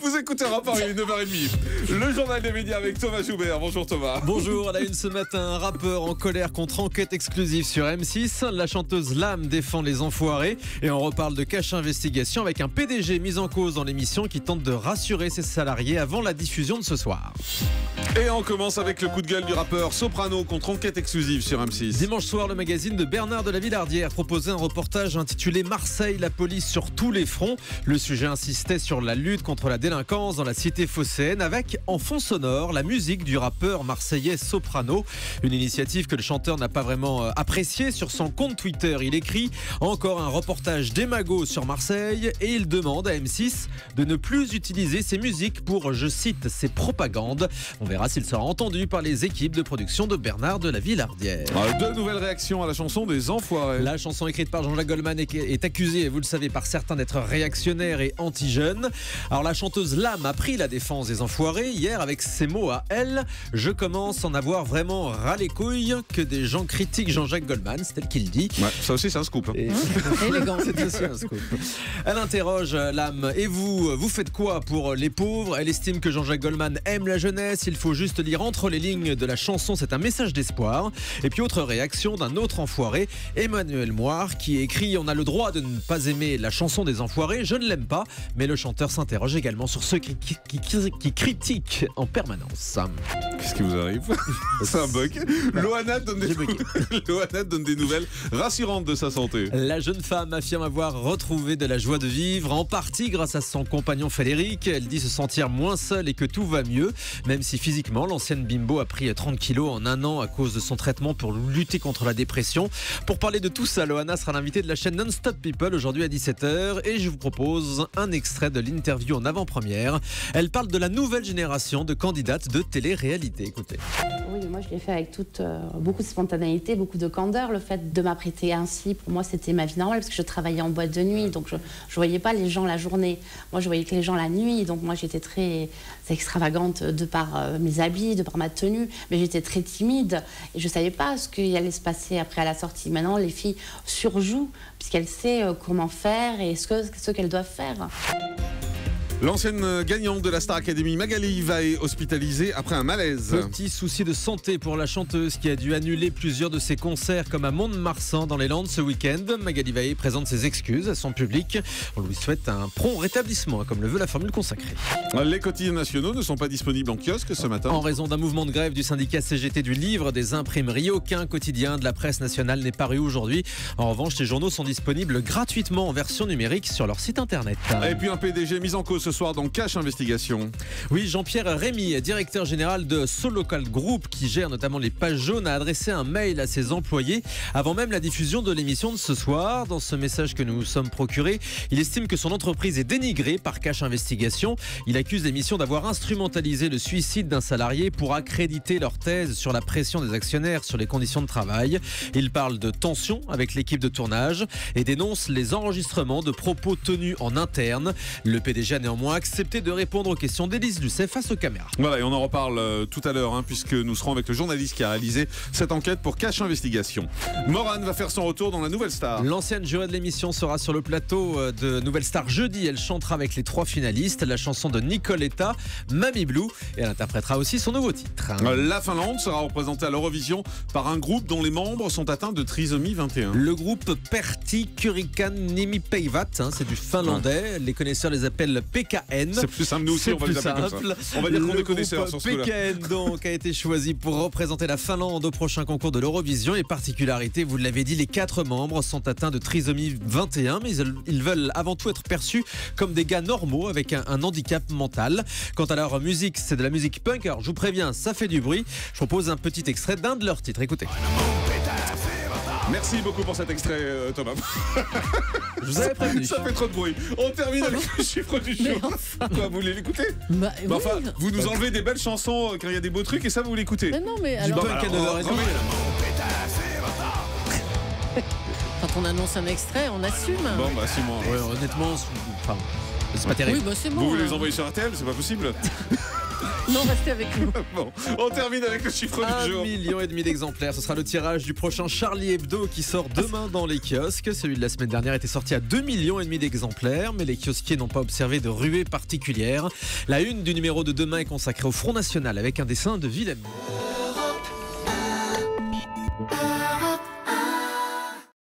Vous écoutez Rapport, il est 9h30. Le journal des médias avec Thomas Joubert. Bonjour Thomas. Bonjour, à la une ce matin, un rappeur en colère contre enquête exclusive sur M6. La chanteuse Lame défend les enfoirés. Et on reparle de cache investigation avec un PDG mis en cause dans l'émission qui tente de rassurer ses salariés avant la diffusion de ce soir. Et on commence avec le coup de gueule du rappeur Soprano contre enquête exclusive sur M6. Dimanche soir, le magazine de Bernard de la Villardière proposait un reportage intitulé Marseille, la police sur tous les fronts. Le sujet insistait sur la lutte contre la délinquance dans la cité phocéenne avec en fond sonore la musique du rappeur marseillais Soprano. Une initiative que le chanteur n'a pas vraiment appréciée. Sur son compte Twitter, il écrit encore un reportage démago sur Marseille et il demande à M6 de ne plus utiliser ses musiques pour, je cite, ses propagandes. On verra s'il sera entendu par les équipes de production de Bernard de la Villardière. Deux nouvelles réactions à la chanson des Enfoirés. La chanson écrite par Jean-Jacques Goldman est accusée, vous le savez, par certains d'être réactionnaire et anti-jeune. Alors la chanteuse Lame a pris la défense des Enfoirés hier avec ces mots à elle. Je commence à en avoir vraiment ras les couilles que des gens critiquent Jean-Jacques Goldman, c'est elle qui le dit. Ouais, ça aussi c'est un scoop. Élégant, c'est aussi un scoop. Elle interroge Lame. Et vous faites quoi pour les pauvres? Elle estime que Jean-Jacques Goldman aime la jeunesse. Il faut juste lire entre les lignes de la chanson, c'est un message d'espoir. Et puis autre réaction d'un autre enfoiré, Emmanuel Moire, qui écrit: on a le droit de ne pas aimer la chanson des Enfoirés, je ne l'aime pas. Mais le chanteur s'interroge également sur ceux qui critiquent en permanence. Qu'est-ce qui vous arrive? C'est un bug. Loana donne des nouvelles rassurantes de sa santé. La jeune femme affirme avoir retrouvé de la joie de vivre, en partie grâce à son compagnon Frédéric. Elle dit se sentir moins seule et que tout va mieux, même si physiquement l'ancienne bimbo a pris 30 kilos en un an à cause de son traitement pour lutter contre la dépression. Pour parler de tout ça, Loana sera l'invitée de la chaîne Non-Stop People aujourd'hui à 17h et je vous propose un extrait de l'interview en avant-première. Elle parle de la nouvelle génération de candidates de télé-réalité. Écoutez. Oui, moi je l'ai fait avec beaucoup de spontanéité, beaucoup de candeur. Le fait de m'apprêter ainsi, pour moi c'était ma vie normale parce que je travaillais en boîte de nuit, donc je voyais pas les gens la journée. Moi je voyais que les gens la nuit, donc moi j'étais très extravagante de par mes habits, de par ma tenue, mais j'étais très timide et je savais pas ce qu'il allait se passer après à la sortie. Maintenant les filles surjouent puisqu'elles savent comment faire et ce qu'elles doivent faire. L'ancienne gagnante de la Star Academy, Magali Vae, hospitalisée après un malaise. Petit souci de santé pour la chanteuse qui a dû annuler plusieurs de ses concerts comme à Mont-de-Marsan dans les Landes ce week-end. Magali Vae présente ses excuses à son public. On lui souhaite un prompt rétablissement, comme le veut la formule consacrée. Les quotidiens nationaux ne sont pas disponibles en kiosque ce matin. En raison d'un mouvement de grève du syndicat CGT du livre des imprimeries, aucun quotidien de la presse nationale n'est paru aujourd'hui. En revanche, les journaux sont disponibles gratuitement en version numérique sur leur site internet. Et puis un PDG mis en cause ce soir dans Cache Investigation. Oui, Jean-Pierre Rémy, directeur général de Solocal Group, qui gère notamment les pages jaunes, a adressé un mail à ses employés avant même la diffusion de l'émission de ce soir. Dans ce message que nous nous sommes procurés, il estime que son entreprise est dénigrée par Cache Investigation. Il accuse l'émission d'avoir instrumentalisé le suicide d'un salarié pour accréditer leur thèse sur la pression des actionnaires sur les conditions de travail. Il parle de tension avec l'équipe de tournage et dénonce les enregistrements de propos tenus en interne. Le PDG a néanmoins accepté de répondre aux questions d'Élise Lucet face aux caméras. Voilà, et on en reparle tout à l'heure, puisque nous serons avec le journaliste qui a réalisé cette enquête pour Cache Investigation. Morane va faire son retour dans la Nouvelle Star. L'ancienne jurée de l'émission sera sur le plateau de Nouvelle Star jeudi. Elle chantera avec les 3 finalistes la chanson de Nicoletta, Mamie Blue, et elle interprétera aussi son nouveau titre. La Finlande sera représentée à l'Eurovision par un groupe dont les membres sont atteints de trisomie 21. Le groupe Pertti Kurikan Nimi Peivat, c'est du finlandais. Les connaisseurs les appellent PKN. C'est plus simple, nous aussi, on va les appeler comme ça. On va dire qu'on est connaisseurs sur ce coup-là. PKN donc a été choisi pour représenter la Finlande au prochain concours de l'Eurovision. Et particularité, vous l'avez dit, les 4 membres sont atteints de trisomie 21, mais ils veulent avant tout être perçus comme des gars normaux avec un handicap mental. Quant à leur musique, c'est de la musique punk. Alors je vous préviens, ça fait du bruit. Je propose un petit extrait d'un de leurs titres. Écoutez. Merci beaucoup pour cet extrait, Thomas. Je vous avais prévenu. Ça fait trop de bruit. On termine avec le chiffre du jour. Quoi, vous voulez l'écouter? Enfin, vous nous enlevez des belles chansons quand il y a des beaux trucs et ça, vous l'écoutez. Mais non, mais alors... Du punk à 9h30. Quand on annonce un extrait, on assume. Bon, bah, assumons. Ouais, honnêtement, c'est pas terrible. Oui, bah c'est bon. Vous voulez là. les envoyer sur RTL? C'est pas possible. Non, restez avec nous. Bon, on termine avec le chiffre du jour. 1,5 million d'exemplaires. Ce sera le tirage du prochain Charlie Hebdo qui sort demain dans les kiosques. Celui de la semaine dernière était sorti à 2,5 millions d'exemplaires, mais les kiosquiers n'ont pas observé de ruée particulière. La une du numéro de demain est consacrée au Front National avec un dessin de Willem.